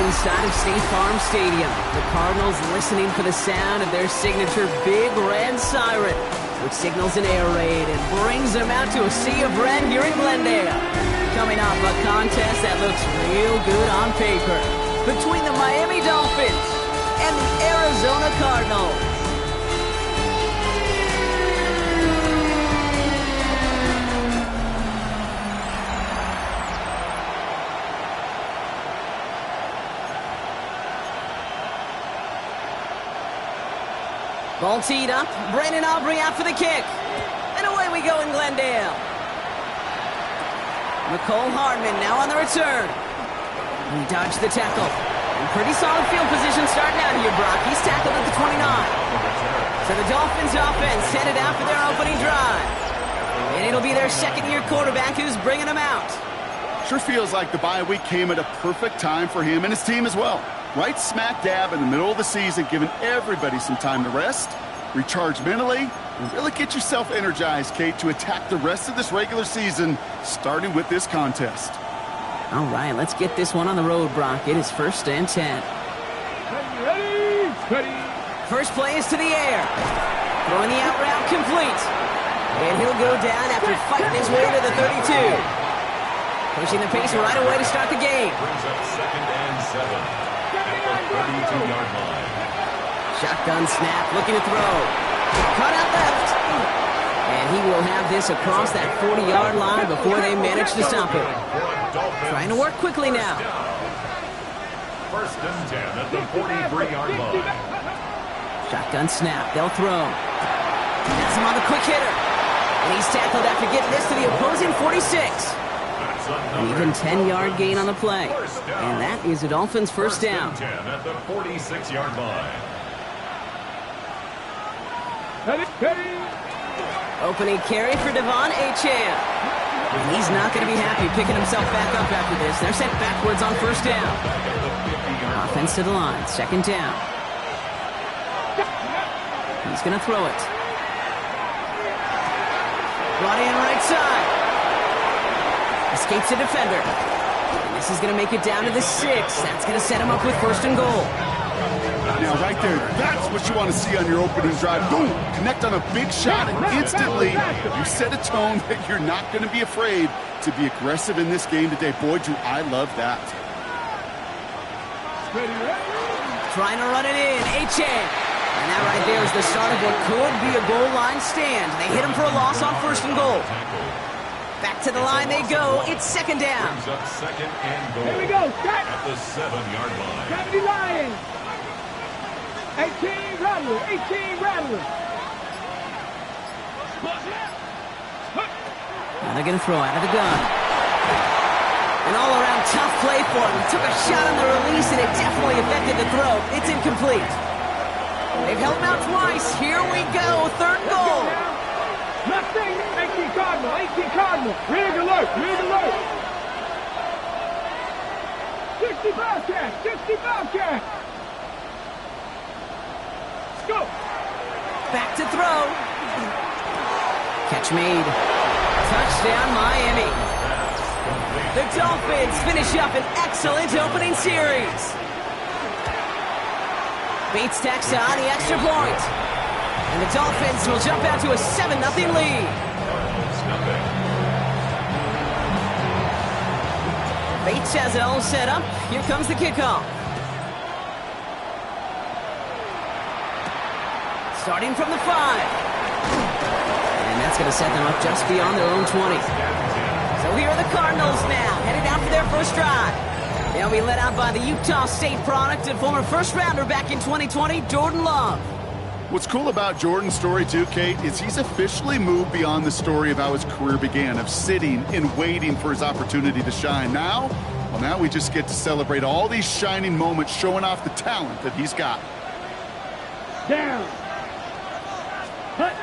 Inside of State Farm Stadium, the Cardinals listening for the sound of their signature Big Red Siren, which signals an air raid and brings them out to a sea of red here in Glendale. Coming off a contest that looks real good on paper between the Miami Dolphins and the Arizona Cardinals. Ball teed up. Brandon Aubrey out for the kick. And away we go in Glendale. Nicole Hardman now on the return. He dodged the tackle. In pretty solid field position starting out here, Brock. He's tackled at the 29. So the Dolphins offense headed out for their opening drive. And it'll be their second-year quarterback who's bringing them out. Sure feels like the bye week came at a perfect time for him and his team as well. Right smack dab in the middle of the season, giving everybody some time to rest, recharge mentally, and really get yourself energized, Kate, to attack the rest of this regular season, starting with this contest. All right, let's get this one on the road, Brock. It is 1st and 10. Ready. First play is to the air. Throwing the out route complete. And he'll go down after fighting his way to the 32. Pushing the pace right away to start the game. Brings up 2nd and 7. 32-yard line. Shotgun snap, looking to throw. Cut out left. And he will have this across that 40-yard line before they manage to stop him. Trying to work quickly now. 1st and 10 at the 43-yard line. Shotgun snap, they'll throw. That's him on the quick hitter. And he's tackled after getting this to the opposing 46. An even 10-yard gain on the play. And that is the Dolphins' first down. 10 at the 46-yard line. Ready. Opening carry for Devon Achane. And he's not going to be happy picking himself back up after this. They're sent backwards on 1st down. Offense to the line, 2nd down. He's going to throw it. Brought in right side. Escapes a defender. And this is going to make it down to the 6. That's going to set him up with 1st and goal. Now, right there, that's what you want to see on your opening drive. Boom! Connect on a big shot, and instantly you set a tone that you're not going to be afraid to be aggressive in this game today. Boy, do I love that. Trying to run it in. Achane. And that right there is the start of what could be a goal line stand. They hit him for a loss on 1st and goal. Back to the line they go. It's 2nd down. Brings up 2nd and goal. Here we go. Set. At the 7-yard line. 70 Lions. 18 Rattler. 18 Rattler. Now they're going to throw out of the gun. An all-around tough play for him. He took a shot on the release, and it definitely affected the throw. It's incomplete. They've held him out twice. Here we go. 3rd goal. Nothing. 18 Cardinal. 18 Cardinal. Rig alert. Rig alert. 60 Bobcat. 60 Bobcat. Let's go. Back to throw. Catch made. Touchdown, Miami. The Dolphins finish up an excellent opening series. Bates tacks on the extra point. And the Dolphins will jump out to a 7-0 lead. Bates has it all set up. Here comes the kickoff. Starting from the 5. And that's going to set them up just beyond their own 20. So here are the Cardinals now, headed out for their first drive. They'll be led out by the Utah State product and former first-rounder back in 2020, Jordan Love. What's cool about Jordan's story, too, Kate, is he's officially moved beyond the story of how his career began, of sitting and waiting for his opportunity to shine. Now we just get to celebrate all these shining moments, showing off the talent that he's got. Down. Hut.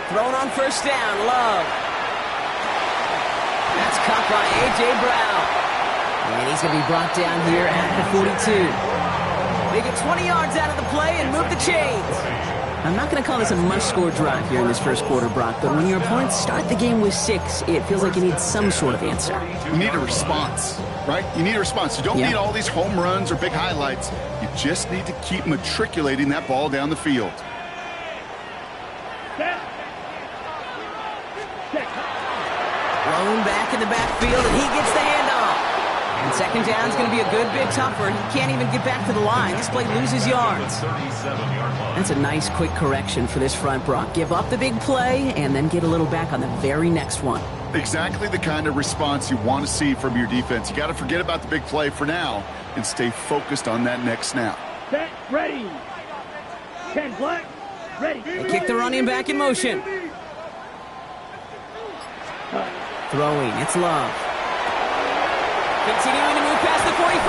Thrown on 1st down, Love. That's caught by A.J. Brown. And he's going to be brought down here at the 42. They get 20 yards out of the play and move the chains. I'm not going to call this a must-score drive here in this first quarter, Brock, but when your opponents start the game with 6, it feels like you need some sort of answer. You need a response, right? You need a response. You don't need all these home runs or big highlights. You just need to keep matriculating that ball down the field. Thrown back in the backfield, and he gets the handoff. And second down is going to be a good bit tougher. He can't even get back to the line. This play loses yards. That's a nice, quick correction for this front, Brock. Give up the big play and then get a little back on the very next one. Exactly the kind of response you want to see from your defense. You got to forget about the big play for now and stay focused on that next snap. Set, ready. 10 black, ready. They kick the running back in motion. Throwing, it's Love. Continuing to move past the 45.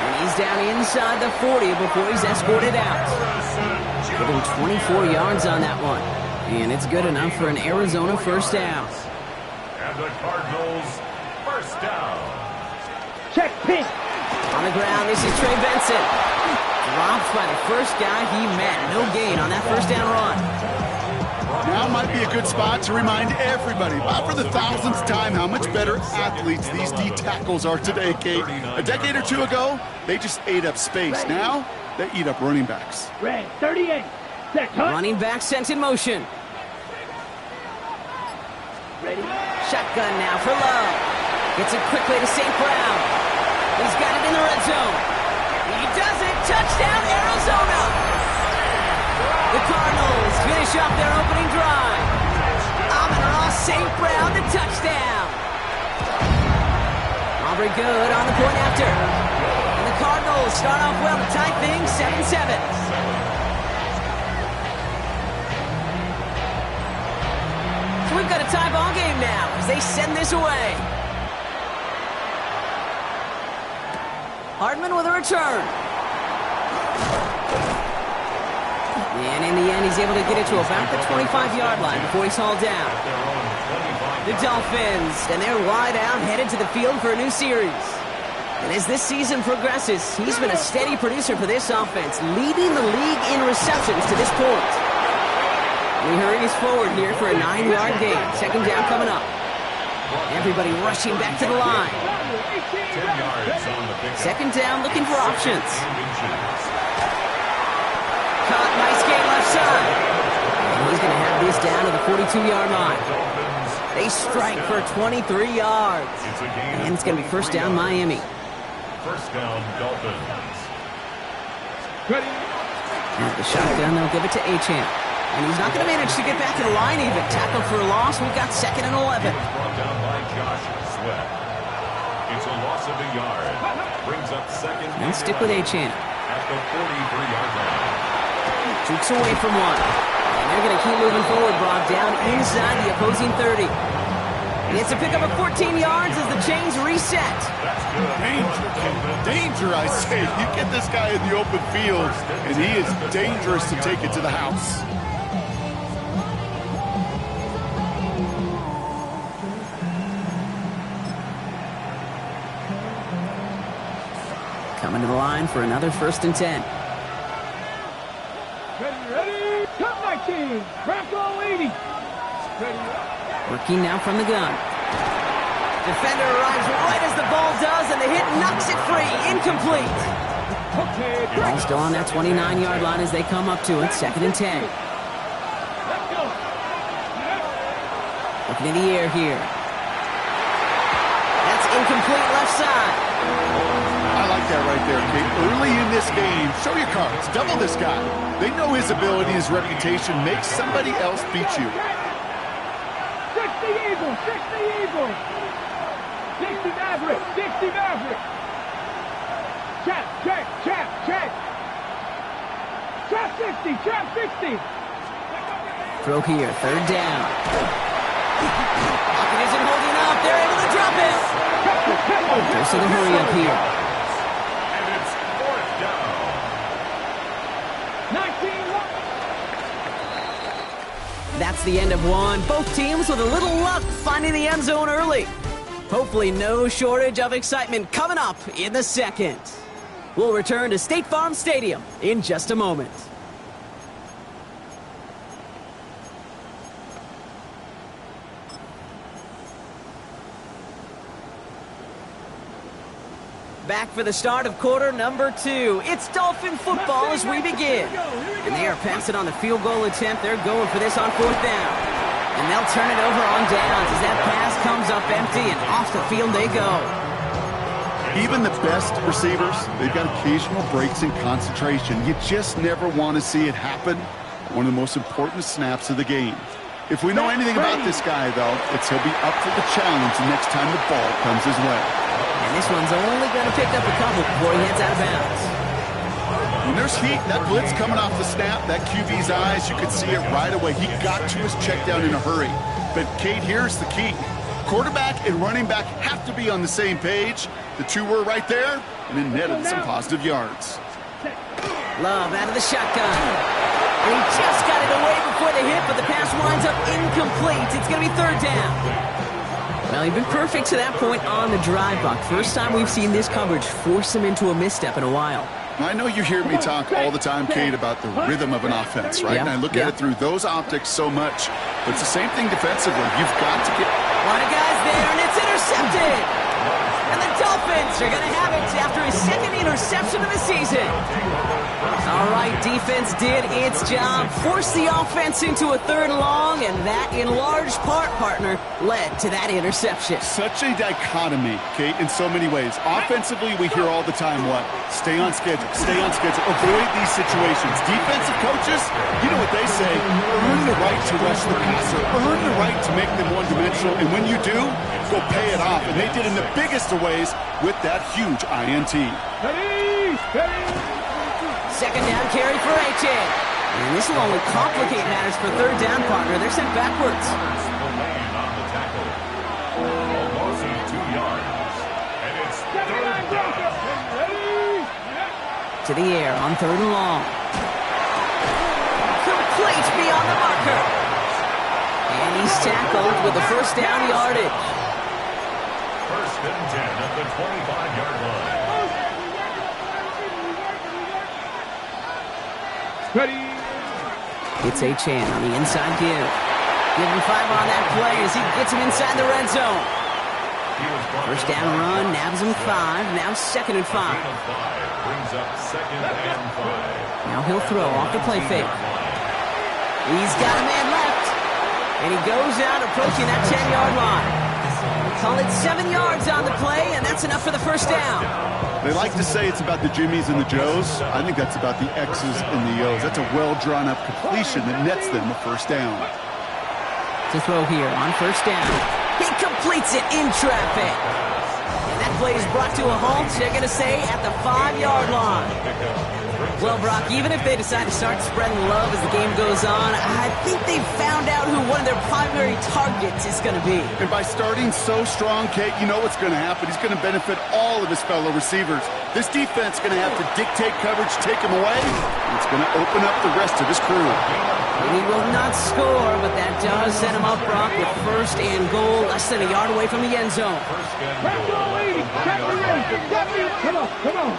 And he's down inside the 40 before he's escorted out. Give him 24 yards on that one. And it's good enough for an Arizona first down. And the Cardinals first down. Check pitch. On the ground, this is Trey Benson. Dropped by the first guy he met. No gain on that first down run. Now might be a good spot to remind everybody, about for the 1000th time, how much better athletes these D tackles are today, Kate. A decade or two ago, they just ate up space. Now, they eat up running backs. Red, 38. Set, running back sent in motion. Ready. Shotgun now for Love. Gets it quickly to St. Brown. He's got it in the red zone. He does it. Touchdown, Arizona. The Cardinals finish up their opening drive. Amon-Ra St. Brown, the touchdown. Aubrey good on the point after. And the Cardinals start off well to tie things 7-7. So we've got a tie ball game now as they send this away. Hardman with a return. And in the end, he's able to get it to about the 25-yard line before he's hauled down. The Dolphins, and they're wide out, headed to the field for a new series. And as this season progresses, he's been a steady producer for this offense, leading the league in receptions to this point. He hurries forward here for a 9-yard gain. Second down coming up. Everybody rushing back to the line. Second down, looking for options. Caught, nice gain left side. And he's going to have this down to the 42-yard line. They strike for 23 yards. And it's going to be first down Miami. First down Dolphins. Ready. At the shotgun, they'll give it to Achane. And he's not going to manage to get back to the line even. Tackle for a loss. We've got second and 11. Brought down by Josh Sweat. It's a loss of a yard. Brings up second. And stick with Achane. At the 43-yard line. Jukes away from one. And they're going to keep moving forward, Brock, down inside the opposing 30. It's a pickup of 14 yards as the chains reset. That's good. Danger, I say. You get this guy in the open field, and he is dangerous to take it to the house. Coming to the line for another first and 10. Ready. Cut 19. Bronco 80. Ready. Working now from the gun. Defender arrives right as the ball does, and the hit knocks it free. Incomplete. Okay. Ball still on that 29-yard line as they come up to it. Second and 10. Let's go. Looking in the air here. That's incomplete left side. I like that right there, Kate. Early in this game, show your cards. Double this guy. They know his ability, his reputation makes somebody else beat you. 60 Eagles. 60 Eagles. 60 Maverick. 60 Maverick. Check. Trap 60. Throw here. Third down. Pocket isn't holding up. They're able to drop it. Goes to the hurry up here. And it's fourth down. 19. That's the end of one. Both teams with a little luck finding the end zone early. Hopefully no shortage of excitement coming up in the second. We'll return to State Farm Stadium in just a moment. Back for the start of quarter number 2. It's Dolphin football as we begin. And they are passing on the field goal attempt. They're going for this on 4th down. And they'll turn it over on downs as that pass comes up empty and off the field they go. Even the best receivers, they've got occasional breaks in concentration. You just never want to see it happen. One of the most important snaps of the game. If we know anything about this guy, though, it's he'll be up for the challenge the next time the ball comes his way. And this one's only going to pick up a couple before he heads out of bounds. When there's heat, that blitz coming off the snap, that QB's eyes, you could see it right away. He got to his check down in a hurry. But, Kate, here's the key. Quarterback and running back have to be on the same page. The two were right there, and it netted some positive yards. Love out of the shotgun. And he just got it away before the hit, but the pass winds up incomplete. It's going to be 3rd down. Well, he's been perfect to that point on the drive, Buck. First time we've seen this coverage force him into a misstep in a while. I know you hear me talk all the time, Kate, about the rhythm of an offense, right? Yeah, and I look at it through those optics so much. But it's the same thing defensively. You've got to get... A lot of guys there, and it's intercepted! And the Dolphins are going to have it after his 2nd interception of the season. All right, defense did its job. Forced the offense into a 3rd and long, and that, in large part, partner, led to that interception. Such a dichotomy, Kate, in so many ways. Offensively, we hear all the time what? Stay on schedule, avoid these situations. Defensive coaches, you know what they say, earn the right to rush the passer, earn the right to make them one-dimensional, and when you do, go pay it off. And they did in the biggest of ways with that huge INT. Second down carry for A.J. And this will only complicate matters for 3rd down, partner. They're sent backwards. To the air on 3rd and long. Complete beyond the marker. And he's tackled with the 1st down yardage. 1st and 10 at the 25-yard line. It's A-Chan on the inside give. Give him 5 on that play as he gets him inside the red zone. 1st down run, nabs him 5. Now 2nd and 5. Brings up 2nd and 5. Now he'll throw off the play fake. He's got a man left. And he goes out approaching that 10-yard line. Call it 7 yards on the play, and that's enough for the 1st down. They like to say it's about the Jimmies and the Joes. I think that's about the X's and the O's. That's a well-drawn-up completion that nets them the 1st down. To throw here on 1st down. He completes it in traffic. And that play is brought to a halt, they're going to say, at the 5-yard line. Well, Brock, even if they decide to start spreading love as the game goes on, I think they've found out who one of their primary targets is going to be. And by starting so strong, Kate, you know what's going to happen. He's going to benefit all of his fellow receivers. This defense is going to have to dictate coverage, take him away, and it's going to open up the rest of his crew. And he will not score, but that does set him up, Brock, with 1st and goal, less than a yard away from the end zone. Come on.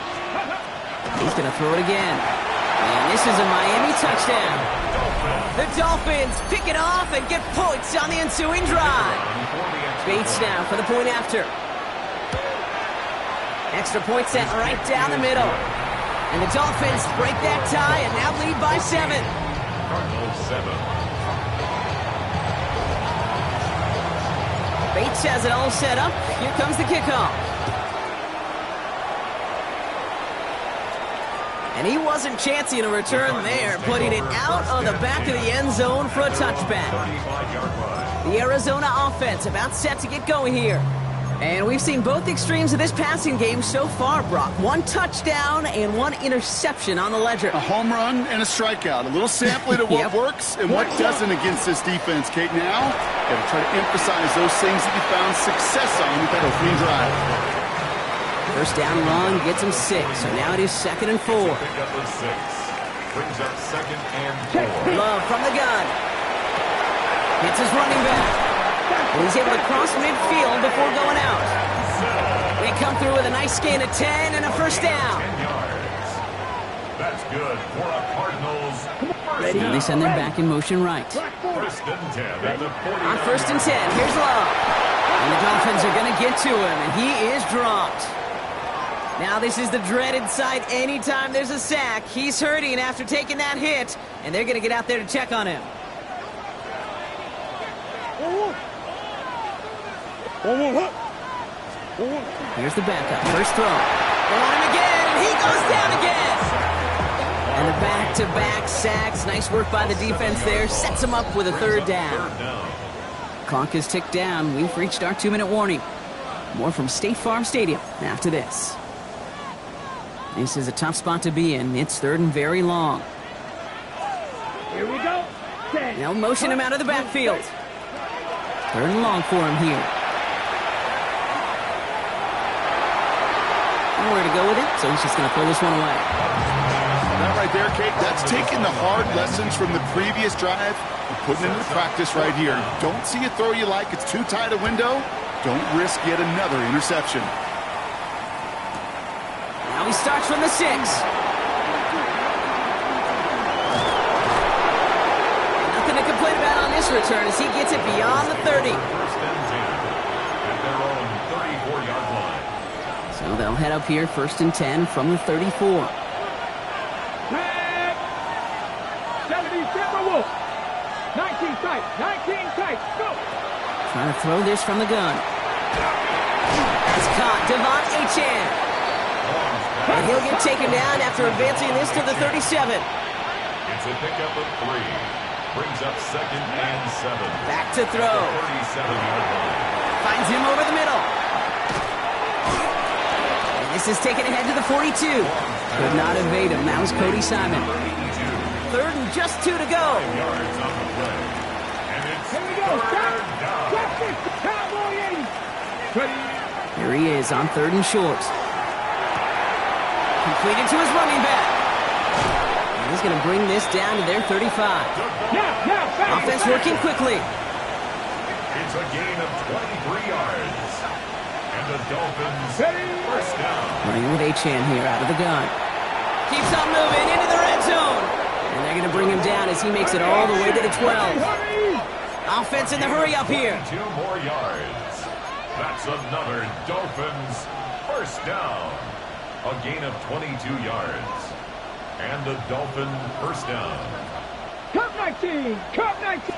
He's going to throw it again. And this is a Miami touchdown. The Dolphins pick it off and get points on the ensuing drive. Bates now for the point after. Extra point set right down the middle. And the Dolphins break that tie and now lead by 7. Cardinals 7. Bates has it all set up. Here comes the kickoff. And he wasn't chancing a return there, putting it out on the back of the end zone for a touchback. The Arizona offense about set to get going here. And we've seen both extremes of this passing game so far, Brock. 1 touchdown and 1 interception on the ledger. A home run and a strikeout. A little sampling of what works and what doesn't against this defense, Kate. Now, got to try to emphasize those things that you found success on with that opening drive. 1st down run gets him 6, so now it is 2nd and 4. Pick up the 6. Brings up 2nd and 4. Love from the gun. Hits his running back. And he's able to cross midfield before going out. They come through with a nice gain of 10 and a first down. 10 yards. That's good for a Cardinals. Now they send them back in motion right. First and 10 at the 40. On first and 10, here's Love. And the Dolphins are going to get to him, and he is dropped. Now this is the dreaded sight anytime there's a sack. He's hurting after taking that hit, and they're going to get out there to check on him. Here's the backup. First throw. They want him again, and he goes down again. And the back-to-back sacks. Nice work by the defense there. Sets him up with a third down. Clock is ticked down. We've reached our 2-minute warning. More from State Farm Stadium after this. This is a tough spot to be in. It's third and very long. Here we go. They'll motion him out of the backfield. Third and long for him here. Nowhere to go with it, so he's just going to throw this one away. That right there, Kate, that's taking the hard lessons from the previous drive and putting it into practice right here. Don't see a throw you like. It's too tight a window. Don't risk yet another interception. Now he starts from the 6. Nothing to complain about on this return as he gets it beyond the 30. First and 10 at their own 34-yard line. So they'll head up here, first and 10 from the 34. 19 tight, 19 tight, go! Trying to throw this from the gun. It's caught, Devon Achane. And he'll get taken down after advancing this to the 37. It's a pickup of 3. Brings up second and 7. Back to throw. 37-yard line. Finds him over the middle. And this is taken ahead to the 42. Could not evade him. That was Cody Simon. Third and just 2 to go. 5 yards on the play. And it's Here we go, stop! down. Stop this, Cowboy 80! Ready? Here he is on third and short. Completed to his running back. And he's going to bring this down to their 35. Now, Offense working quickly. It's a gain of 23 yards. And the Dolphins first down. Running with Achane here out of the gun. Keeps on moving into the red zone. And they're going to bring him down as he makes it all the way to the 12. Offense in the hurry up here. 2 more yards. That's another Dolphins first down. A gain of 22 yards. And a Dolphin first down. Cup 19! Cup 19!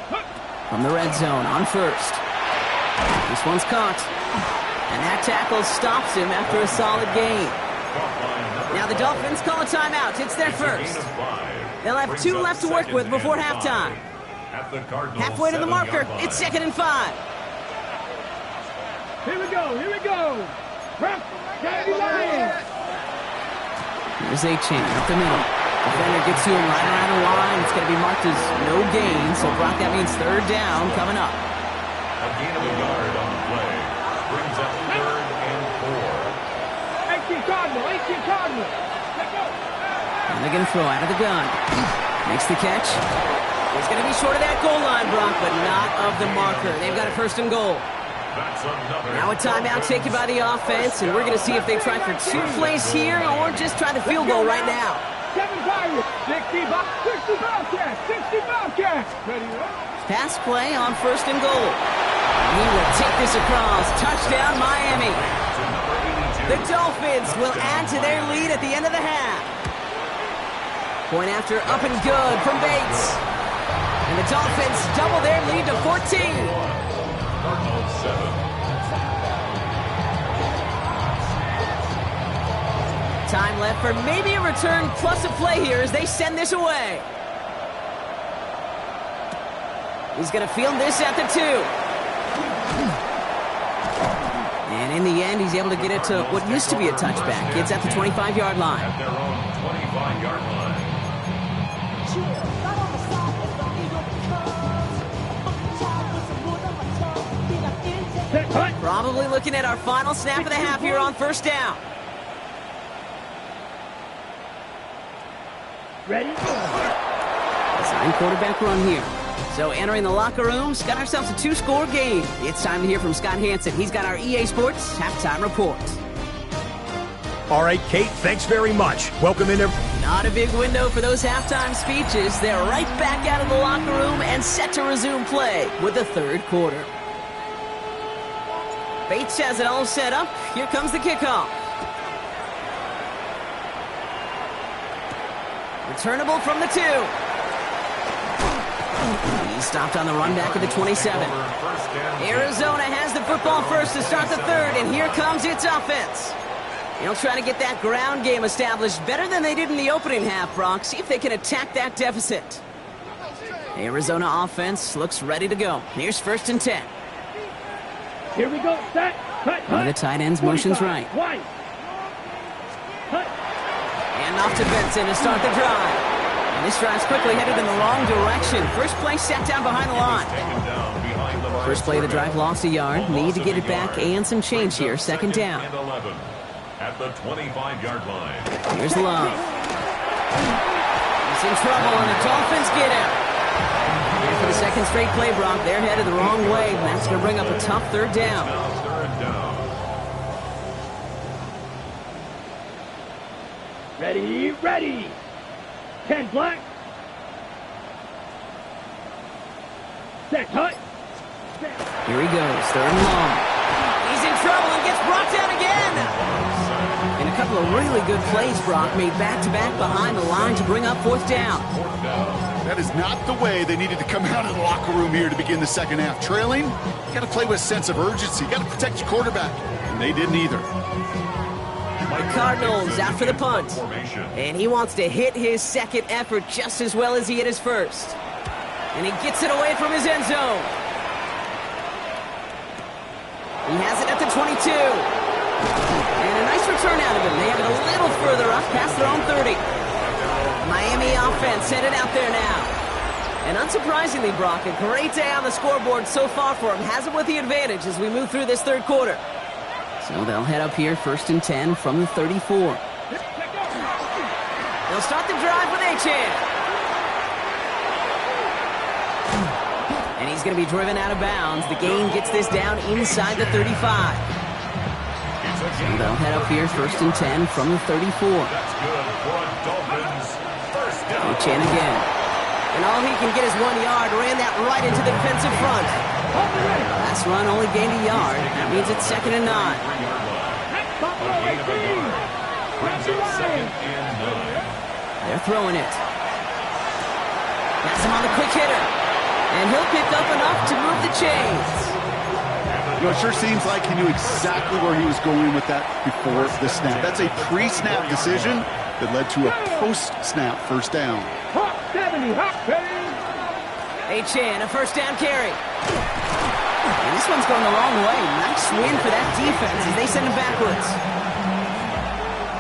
From the red zone on first. This one's caught. And that tackle stops him after a solid gain. Now the Dolphins call a timeout. It's their first. They'll have 2 left to work with before halftime. Halfway to the marker. It's second and 5. Here we go, here we go! Ref, Daddy Lions! Here's Achane up the middle. Defender gets to him right around the line. It's going to be marked as no gain. So Brock, that means third down coming up. A gain of a yard on the play. Brings up third and 4. 18 Cardinal, 18 Cardinal! Let's go! And they're going to throw out of the gun. Makes the catch. He's going to be short of that goal line, Brock, but not of the marker. They've got a first and goal. That's another. Now a timeout taken by the offense, and we're going to see if they try for 2 plays here or just try the field goal right now. 7 Pirates, 60 Bobcats, 60 Bobcats! Ready, Pass play on first and goal. He will take this across. Touchdown, Miami. The Dolphins will add to their lead at the end of the half. Point after up and good from Bates. And the Dolphins double their lead to 14. Cardinals 7. Time left for maybe a return plus a play here as they send this away. He's going to field this at the 2. And in the end, he's able to get it to what used to be a touchback. It's at the 25-yard line. At their own 25-yard line. Probably looking at our final snap of the half here on first down. Ready? Design quarterback run here. So entering the locker rooms, got ourselves a 2-score game. It's time to hear from Scott Hansen. He's got our EA Sports halftime report. All right, Kate, thanks very much. Welcome in. Not a big window for those halftime speeches. They're right back out of the locker room and set to resume play with the third quarter. Bates has it all set up. Here comes the kickoff. Returnable from the 2. He stopped on the run back at the 27. Arizona has the football first to start the third, and here comes its offense. They'll try to get that ground game established better than they did in the opening half, Brock. See if they can attack that deficit. Arizona offense looks ready to go. Here's 1st and 10. Here we go. Set. Cut. One of the tight ends motions right. White. Cut. And off to Benson to start the drive. And this drive's quickly headed in the wrong direction. First play set down behind the line. First play of the drive lost a yard. Need to get it back and some change here. 2nd down. At the 25-yard line. Here's Love. He's in trouble, and the Dolphins get him. And for the second straight play, Brock, they're headed the wrong way, and that's going to bring up a tough 3rd down. Ready. 10 black. Set. Cut. Here he goes, 3rd and long. He's in trouble and gets brought down again. And a couple of really good plays, Brock, made back-to-back behind the line to bring up 4th down. That is not the way they needed to come out of the locker room here to begin the second half. Trailing, you got to play with a sense of urgency. You got to protect your quarterback. And they didn't either. The Cardinals after the punt. And he wants to hit his second effort just as well as he hit his first. And he gets it away from his end zone. He has it at the 22. And a nice return out of him. They have it a little further up past their own 30. Miami offense headed out there now. And unsurprisingly, Brock, a great day on the scoreboard so far for him. Has it with the advantage as we move through this third quarter. So they'll head up here 1st and 10 from the 34. They'll start the drive with Achane. And he's going to be driven out of bounds. The gain gets this down inside the 35. So they'll head up here 1st and 10 from the 34. That's good for a Dolphins first down. Achane again. And all he can get is 1 yard. Ran that right into the defensive front. Last run only gained a yard. That means it's 2nd and 9. They're throwing it. That's him on the quick hitter. And he'll pick up enough to move the chains. You know, it sure seems like he knew exactly where he was going with that before the snap. That's a pre-snap decision that led to a post-snap 1st down. Hot 70, hot 70. Achane, a 1st down carry. And this one's going the wrong way. Nice win for that defense as they send him backwards.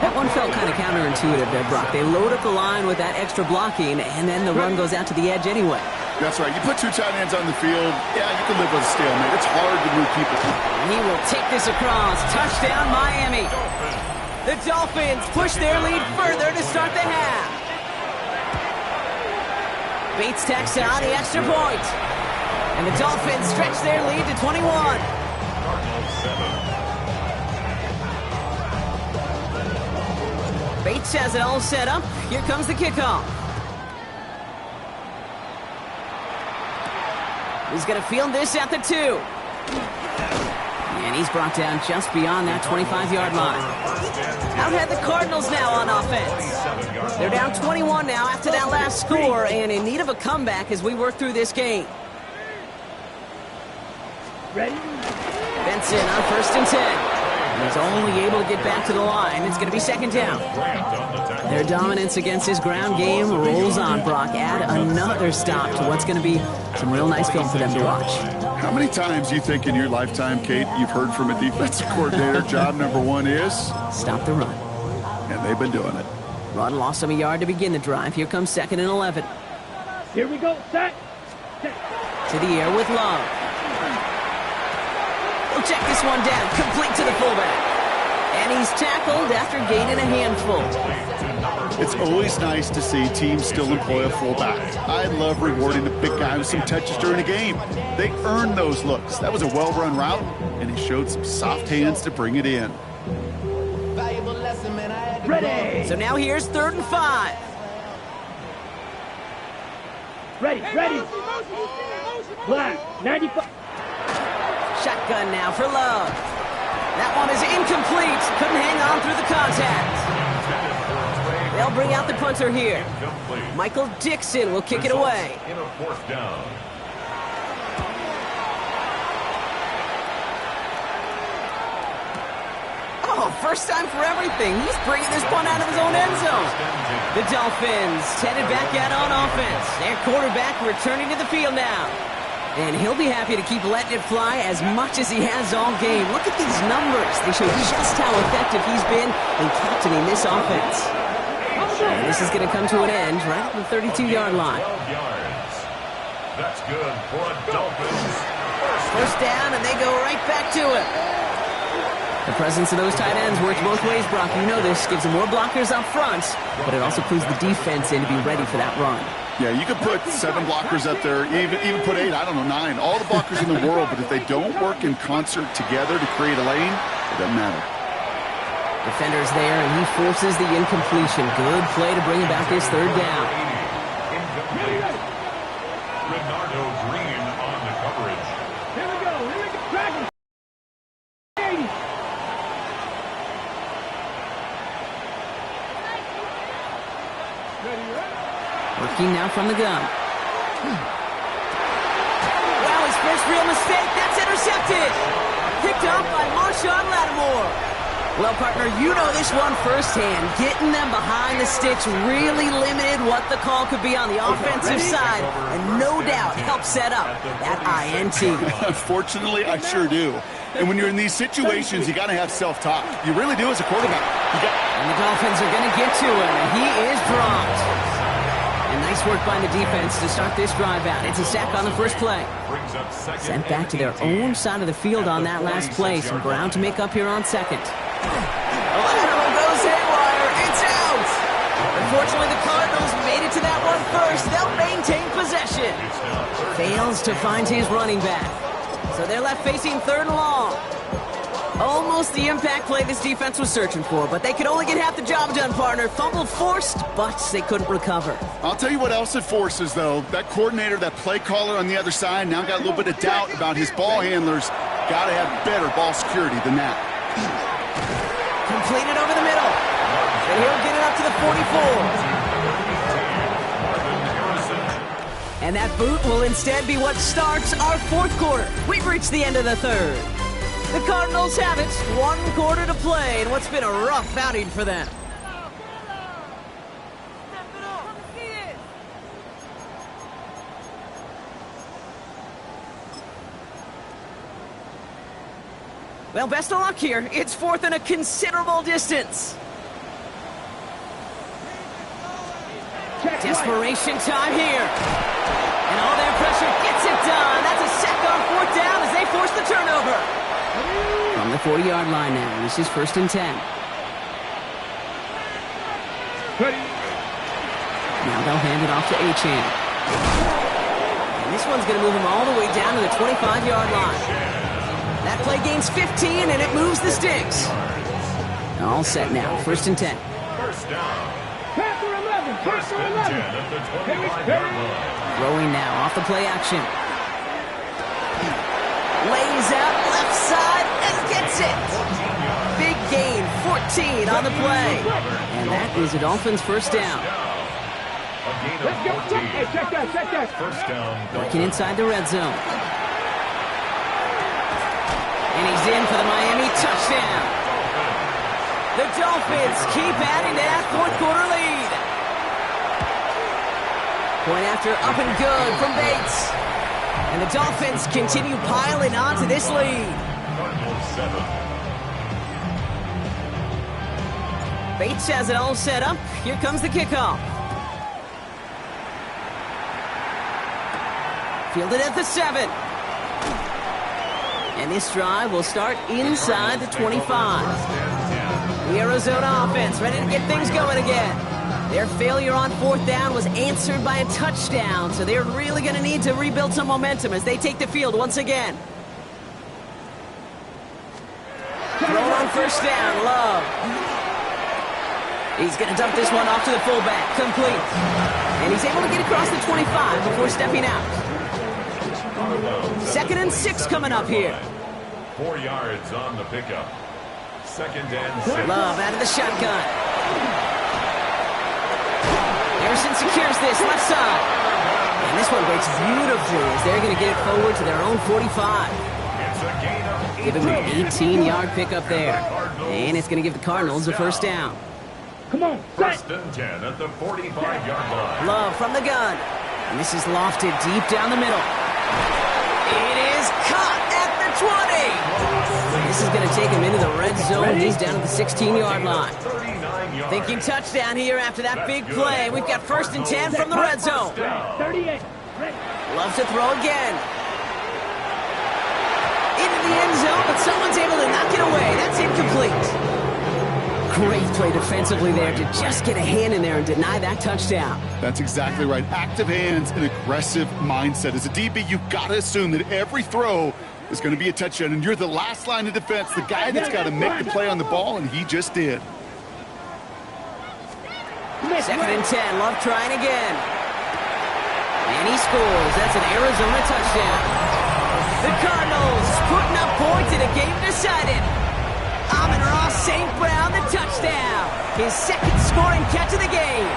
That one felt kind of counterintuitive there, Brock. They load up the line with that extra blocking, and then the run goes out to the edge anyway. That's right. You put 2 tight ends on the field, yeah, you can live with a stalemate. It's hard to move people. He will take this across. Touchdown, Miami. The Dolphins push their lead further to start the half. Bates tacks on the extra point. And the Dolphins stretch their lead to 21. Bates has it all set up. Here comes the kickoff. He's going to field this at the 2. And he's brought down just beyond that 25-yard line. Out ahead the Cardinals now on offense. They're down 21 now after that last score and in need of a comeback as we work through this game. Ready? Benson on 1st and 10. He's only able to get back to the line. It's going to be 2nd down. Their dominance against his ground game rolls on, Brock. Add another stop to what's going to be some real nice film for them to watch. How many times do you think in your lifetime, Kate, you've heard from a defensive coordinator, job number 1 is? Stop the run. And they've been doing it. Run lost him a yard to begin the drive. Here comes 2nd and 11. Here we go. Set. To the air with Love. He'll check this one down, complete to the fullback. And he's tackled after gaining a handful. It's always nice to see teams still employ a fullback. I love rewarding the big guy with some touches during a game. They earned those looks. That was a well-run route, and he showed some soft hands to bring it in. Ready. So now here's 3rd and 5. Ready. Black. 95. Shotgun now for Love. That one is incomplete. Couldn't hang on through the contact. They'll bring out the punter here. Michael Dixon will kick it away. In a 4th down. Oh, first time for everything. He's bringing this punt out of his own end zone. The Dolphins headed back out on offense. Their quarterback returning to the field now. And he'll be happy to keep letting it fly as much as he has all game. Look at these numbers. They show just how effective he's been in captaining this offense. And this is going to come to an end right at the 32-yard line. 12 yards. That's good for a Dolphins. First down, and they go right back to it. The presence of those tight ends works both ways, Brock. You know this. Gives them more blockers up front, but it also clues the defense in to be ready for that run. Yeah, you could put 7 blockers up there, even put 8, I don't know, 9. All the blockers in the world, but if they don't work in concert together to create a lane, it doesn't matter. Defender's there, and he forces the incompletion. Good play to bring about this 3rd down. Incomplete. Renardo Green on the coverage. Here we go. Dragon. 80. Working now from the gun. Wow, his first real mistake. That's intercepted. Picked up by Marshawn Lattimore. Well, partner, you know this one firsthand. Getting them behind the sticks really limited what the call could be on the offensive side, and no doubt helped set up that INT. Unfortunately, I sure do. And when you're in these situations, you got to have self-talk. You really do as a quarterback. And the Dolphins are going to get to him, and he is dropped. And nice work by the defense to start this drive out. It's a sack on the first play. Sent back to their own side of the field on that last play. Some ground to make up here on 2nd. Lateral goes haywire. It's out. Unfortunately, the Cardinals made it to that one first. They'll maintain possession. Fails to find his running back. So they're left facing 3rd and long. Almost the impact play this defense was searching for, but they could only get half the job done, partner. Fumble forced, but they couldn't recover. I'll tell you what else it forces, though. That coordinator, that play caller on the other side, now got a little bit of doubt about his ball handlers. Got to have better ball security than that. Completed over the middle. And he'll get it up to the 44. And that boot will instead be what starts our 4th quarter. We've reached the end of the 3rd. The Cardinals have it. 1 quarter to play in what's been a rough outing for them. Well, best of luck here. It's 4th and a considerable distance. Desperation time here. And all their pressure gets it done. That's a sack on 4th down as they force the turnover. From the 40-yard line now, this is 1st and 10. Now they'll hand it off to Achane. And this one's going to move him all the way down to the 25-yard line. That play gains 15, and it moves the sticks. All set now, 1st and 10. First down. Pass or 11. Pass First or and 11. 10 at the 25-yard line. Throwing now off the play action. Lays out left side and gets it. Big gain, 14 on the play. And that is a Dolphins first down. A gain of Let's go. 14. Hey, check that. First down. Working inside the red zone. And he's in for the Miami touchdown. The Dolphins keep adding to that 4th quarter lead. Point after up and good from Bates. And the Dolphins continue piling on to this lead. Cardinals 7. Bates has it all set up. Here comes the kickoff. Fielded at the 7. And this drive will start inside the 25. The Arizona offense ready to get things going again. Their failure on 4th down was answered by a touchdown, so they're really going to need to rebuild some momentum as they take the field once again. Throw on 1st down, Love. He's going to dump this one off to the fullback, complete. And he's able to get across the 25 before stepping out. 2nd and 6 coming up here. 4 yards on the pickup. 2nd and 6. Love out of the shotgun. Harrison secures this left side. And this one breaks beautifully as they're going to get it forward to their own 45. It's a gain of Give him an 18-yard pickup there. And it's going to give the Cardinals a 1st down. Come on, 1st and 10 at the 45-yard line. Love from the gun. And this is lofted deep down the middle. It is caught at the 20. This is going to take him into the red zone. He's down at the 16-yard line. 39 yards. Thinking touchdown here after that big play. We've got 1st and 10 from the red zone. 38. Love to throw again. Into the end zone, but someone's able to knock it away. That's incomplete. Great play defensively there to just get a hand in there and deny that touchdown. That's exactly right. Active hands and aggressive mindset. As a DB, you've got to assume that every throw is going to be a touchdown, and you're the last line of defense, the guy that's got to make the play on the ball, and he just did. 2nd and 10, Love trying again. And he scores. That's an Arizona touchdown. The Cardinals putting up points in a game decided. Amon-Ra St. Brown, the touchdown. His 2nd scoring catch of the game.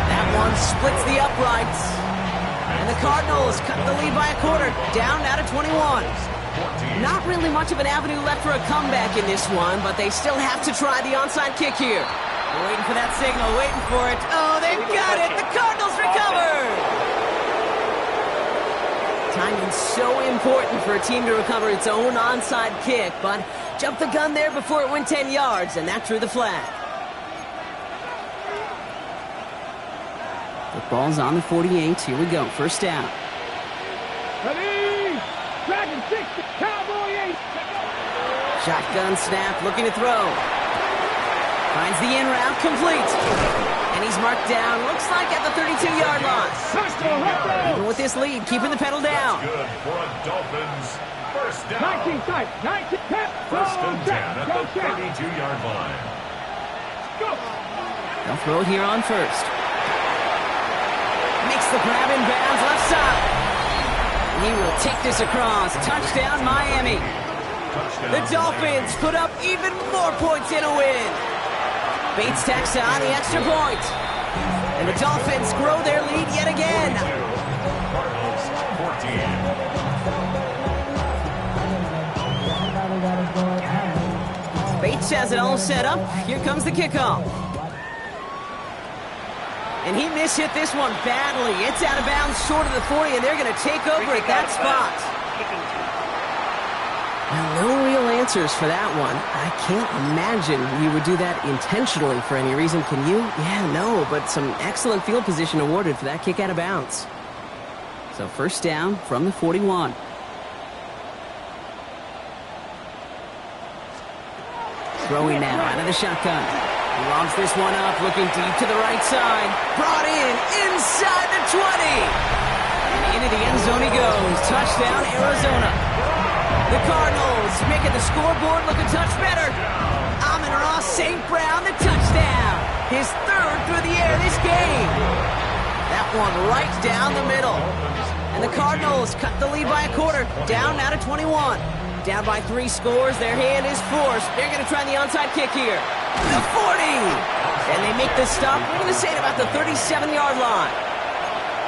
That one splits the uprights. And the Cardinals cut the lead by a quarter, down now to 21. Not really much of an avenue left for a comeback in this one, but they still have to try the onside kick here. We're waiting for that signal, waiting for it. Oh, they've got it. The Cardinals recovered. Timing's so important for a team to recover its own onside kick, but jumped the gun there before it went 10 yards, and that drew the flag. The ball's on the 48. Here we go. 1st down. Ready? Dragon 6, Cowboy 8. Shotgun snap, looking to throw. Finds the in route, complete. And he's marked down, looks like at the 32-yard line. Even with this lead, keeping the pedal down. Good for a Dolphins 1st down. 19 tight, 19 tap. 1st and 10 at the 32-yard line. Go. They'll throw it here on 1st. Makes the grab in bounds, left side. He will take this across. Touchdown, Miami. The Dolphins put up even more points in a win. Bates tacks on the extra point. And the Dolphins grow their lead yet again. Cardinals 14. Bates has it all set up. Here comes the kickoff. And he mishit this one badly. It's out of bounds short of the 40, and they're going to take over at that spot. Well, no real answers for that one. I can't imagine you would do that intentionally for any reason. Can you? Yeah, no, but some excellent field position awarded for that kick out of bounds. So 1st down from the 41. Throwing now out of the shotgun. Lobs this one up, looking deep to the right side. Brought in inside the 20. And into the end zone he goes. Touchdown, Arizona. The Cardinals making the scoreboard look a touch better. Amon-Ra St. Brown, the touchdown. His 3rd through the air this game. That one right down the middle. And the Cardinals cut the lead by a quarter. Down now to 21. Down by 3 scores. Their hand is forced. They're going to try the onside kick here. The 40. And they make the stop. We're going to say it about the 37-yard line.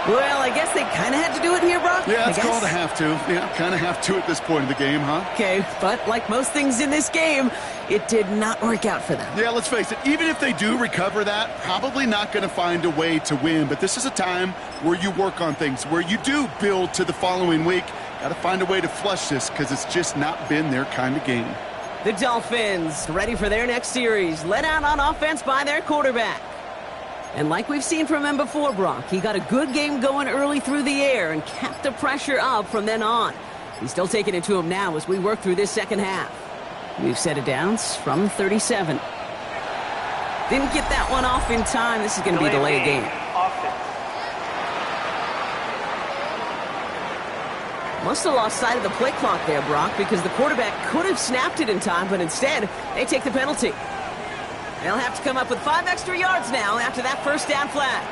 Well, I guess they kind of had to do it here, Brock. Yeah, it's called a have to. Yeah, kind of have to at this point in the game, huh? Okay, but like most things in this game, it did not work out for them. Yeah, let's face it. Even if they do recover that, probably not going to find a way to win. But this is a time where you work on things, where you do build to the following week. Got to find a way to flush this because it's just not been their kind of game. The Dolphins ready for their next series, led out on offense by their quarterback. And like we've seen from him before, Brock, he got a good game going early through the air and kept the pressure up from then on. He's still taking it to him now as we work through this second half. We've set it down from 37. Didn't get that one off in time. This is going to be a delayed game. Must have lost sight of the play clock there, Brock, because the quarterback could have snapped it in time, but instead, they take the penalty. They'll have to come up with 5 extra yards now after that first down flag.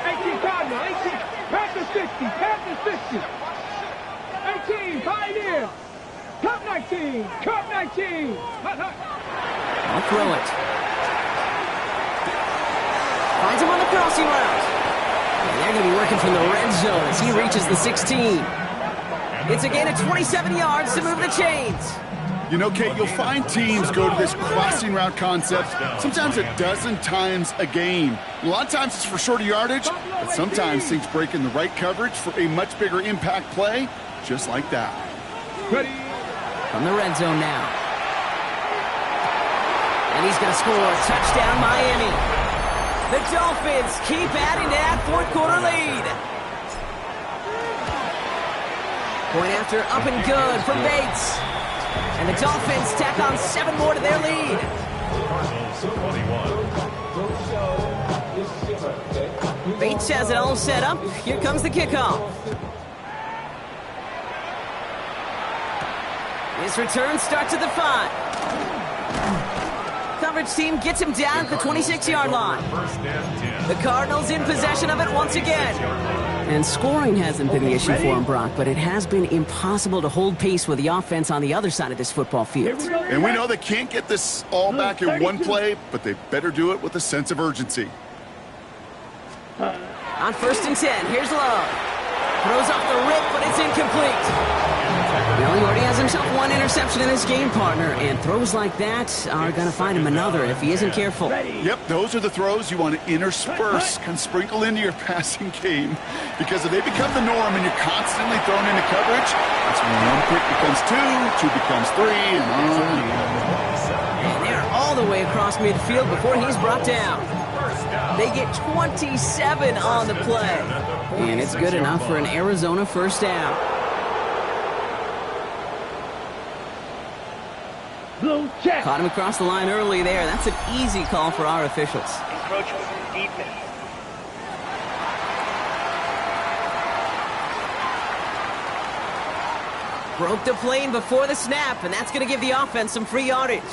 18 Cardinal, 18, past the 60, past the 60. 18, Pioneer. Cup 19, Cup 19. I'll throw it. Finds him on the crossing route. And they're going to be working from the red zone as he reaches the 16. It's a gain of 27 yards to move the chains. You know, Kate, you'll find teams go to this crossing route concept sometimes a dozen times a game. A lot of times it's for shorter yardage, but sometimes things break in the right coverage for a much bigger impact play, just like that. Ready. From the red zone now. And he's going to score a touchdown, Miami. The Dolphins keep adding to that fourth quarter lead. Point after up and good from Bates. And the Dolphins tack on 7 more to their lead. Bates has it all set up. Here comes the kickoff. His return starts at the 5. Coverage team gets him down at the 26-yard line. The Cardinals in possession of it once again. And scoring hasn't been the issue for him, Brock, but it has been impossible to hold pace with the offense on the other side of this football field. And we know they can't get this all back in one play, but they better do it with a sense of urgency. On 1st and 10, here's Love. Throws off the rip, but it's incomplete. Well, he already has himself 1 interception in this game, partner, and throws like that are going to find him another if he isn't careful. Yep, those are the throws you want to intersperse, kind of sprinkle into your passing game, because if they become the norm and you're constantly thrown into coverage, that's when 1 quick becomes 2, 2 becomes 3, and on. And they're all the way across midfield before he's brought down. They get 27 on the play, and it's good enough for an Arizona first down. Blue check. Caught him across the line early there. That's an easy call for our officials. Encroachment defense. Broke the plane before the snap, and that's going to give the offense some free yardage.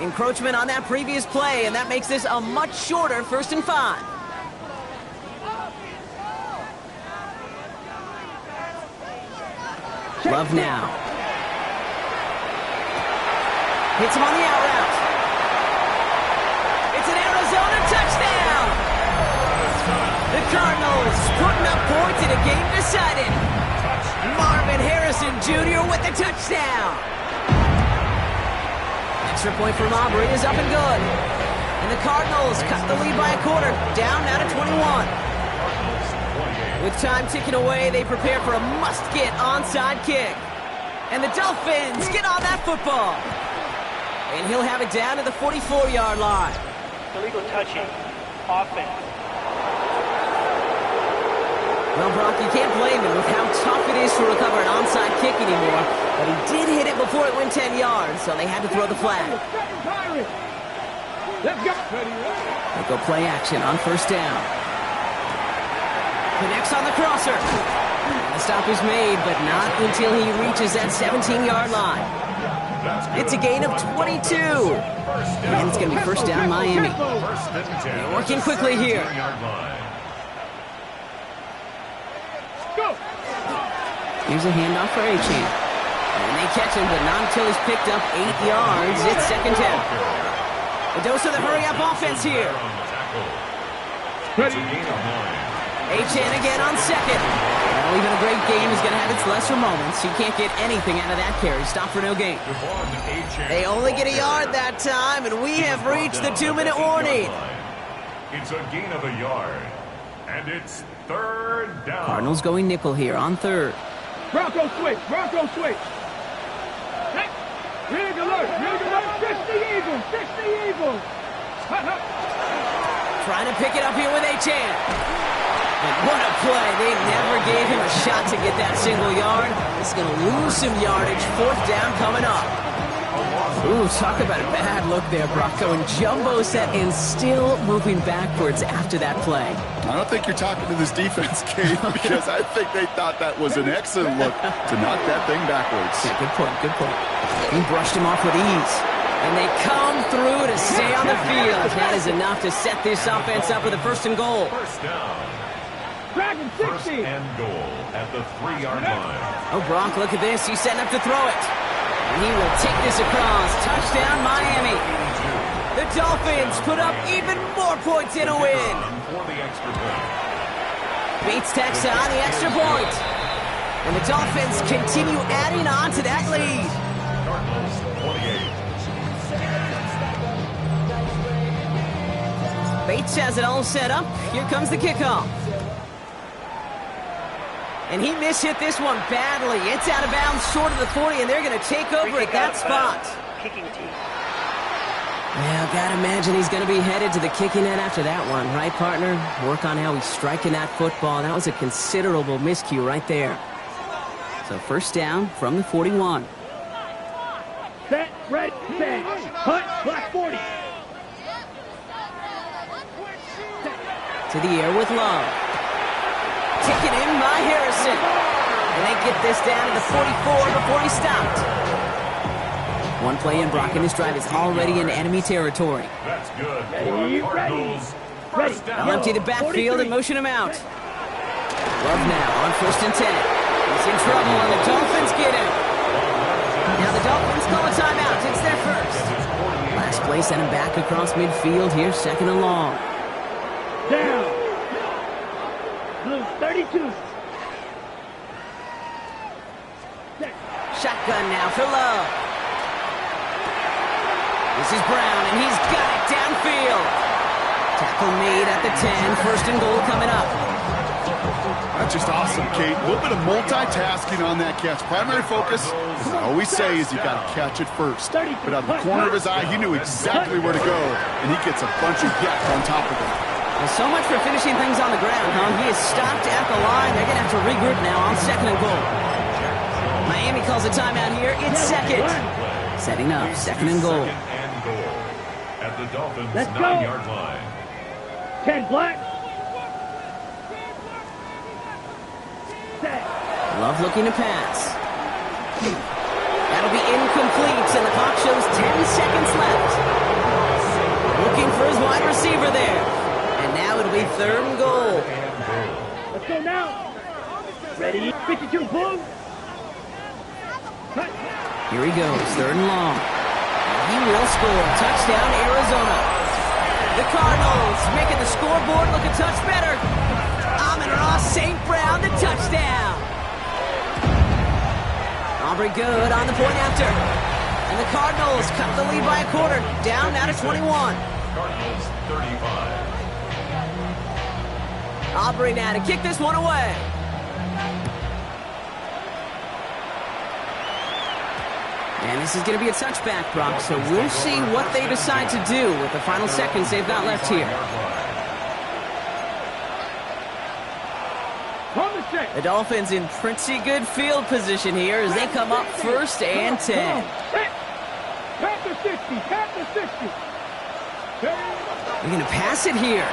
Encroachment on that previous play, and that makes this a much shorter 1st and 5. Love now. Hits him on the out route. It's an Arizona touchdown. The Cardinals putting up points in a game decided. Marvin Harrison Jr. with the touchdown. Extra point for Aubrey is up and good. And the Cardinals cut the lead by a quarter, down now to 21. With time ticking away, they prepare for a must-get onside kick. And the Dolphins get on that football. And he'll have it down to the 44-yard line. Illegal touching. Offense. Well, Brock, you can't blame him with how tough it is to recover an onside kick anymore. But he did hit it before it went 10 yards, so they had to throw the flag. Let's go. They go play action on 1st down. Connects on the crosser. The stop is made, but not until he reaches that 17-yard line. It's a gain of 22. And it's going to be 1st down Miami. They're working quickly here. Go. Here's a handoff for Achane. And they catch him, but not until he's picked up 8 yards. It's 2nd down. A dose of the hurry-up offense here. Ready. Achane again on 2nd. Well, even a great game is going to have its lesser moments. He can't get anything out of that carry. Stop for no gain. They only get a yard that time, and we have reached the 2-minute warning. It's a gain of a yard, and it's 3rd down. Cardinals going nickel here on 3rd. Bronco switch. Bronco switch. Hey. Rig alert. Rig alert. Fix the Eagles. Fix the Eagles. Trying to pick it up here with Achane. And what a play. They never gave him a shot to get that single yard. He's going to lose some yardage. 4th down coming up. Ooh, talk about a bad look there, Brock. Going jumbo set and still moving backwards after that play. I don't think you're talking to this defense, Kate, because I think they thought that was an excellent look to knock that thing backwards. Yeah, good point, good point. He brushed him off with ease. And they come through to stay on the field. That is enough to set this offense up with a 1st and goal. First down. Dragon 60. First and goal at the 3-yard line. Oh, Brock, look at this. He's setting up to throw it. And he will take this across. Touchdown, Miami. The Dolphins put up even more points in a win. For the extra point. Bates tacks on the extra point. And the Dolphins continue adding on to that lead. Cardinals 28. Bates has it all set up. Here comes the kickoff. And he mishit this one badly. It's out of bounds short of the 40, and they're going to take over at that spot. Kicking team. Well, gotta imagine he's going to be headed to the kicking net after that one, right, partner? Work on how he's striking that football. That was a considerable miscue right there. So 1st down from the 41. Set, red, set. Hunt, black 40. To the air with Love. Taken in by Harrison. And they get this down to the 44 before he stopped. One play in, Brock, and this drive is already in enemy territory. That's good. Ready, For Cardinals. ready. First They'll down. empty the backfield and motion him out. Love now on 1st and 10. He's in trouble, and the Dolphins get him. Now the Dolphins call a timeout. It's their first. Last play sent him back across midfield here, 2nd and long. Down. Blue 32. Set. Shotgun now for Love. This is Brown, and he's got it downfield. Tackle made at the 10. 1st and goal coming up. That's just awesome, Kate. A little bit of multitasking on that catch. Primary focus, as I always say, is you got to catch it first. But out of the corner of his eye, he knew exactly where to go, and he gets a bunch of yak on top of it. Well, so much for finishing things on the ground, huh? He is stopped at the line. They're going to have to regroup now on 2nd and goal. Miami calls a timeout here. It's 2nd. Setting up, 2nd and goal. Second and goal at the Dolphins' Let's go. 9-yard line. 10 black. Set. Love looking to pass. That'll be incomplete, and the clock shows 10 seconds left. Looking for his wide receiver there. And now it'll be 3rd and goal. Let's go now. Ready, 52, blue. Cut. Here he goes, 3rd and long. He will score. Touchdown, Arizona. The Cardinals making the scoreboard look a touch better. Amon-Ra St. Brown, the touchdown. Aubrey good on the point after. And the Cardinals cut the lead by a quarter. Down now to 21. Cardinals 35. Aubrey now to kick this one away. And this is going to be a touchback, Brock, so we'll see what they decide to do with the final seconds they've got left here. On the set. The Dolphins in pretty good field position here as they come up 1st and 10. Set. Panther 60, Panther 60. They're going to pass it here.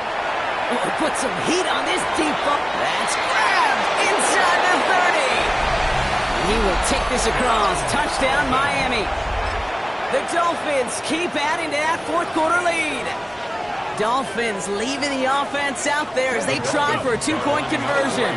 Oh, put some heat on this deep ball. That's grabbed inside the 30. He will take this across. Touchdown, Miami. The Dolphins keep adding to that 4th quarter lead. Dolphins leaving the offense out there as they try for a 2-point conversion.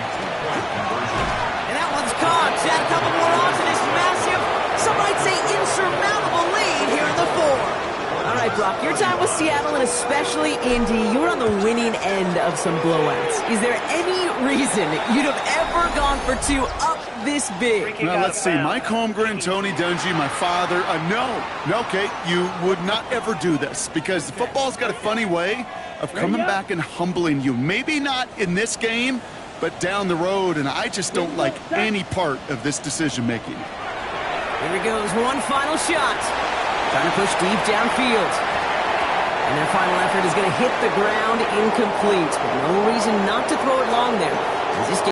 And that one's caught. Add a couple more on to this massive, some might say insurmountable lead here in the 4th. All right, Brock, your time with Seattle and especially Indy, you were on the winning end of some blowouts. Is there any reason you'd have ever gone for 2 up this big? Now, let's see. Mike Holmgren, Tony Dungy, my father. No, Kate, you would not ever do this because the football's got a funny way of coming back and humbling you. Maybe not in this game, but down the road, and I just don't like any part of this decision-making. Here he goes, one final shot. Trying to push deep downfield. And their final effort is going to hit the ground incomplete. But no reason not to throw it long there. As this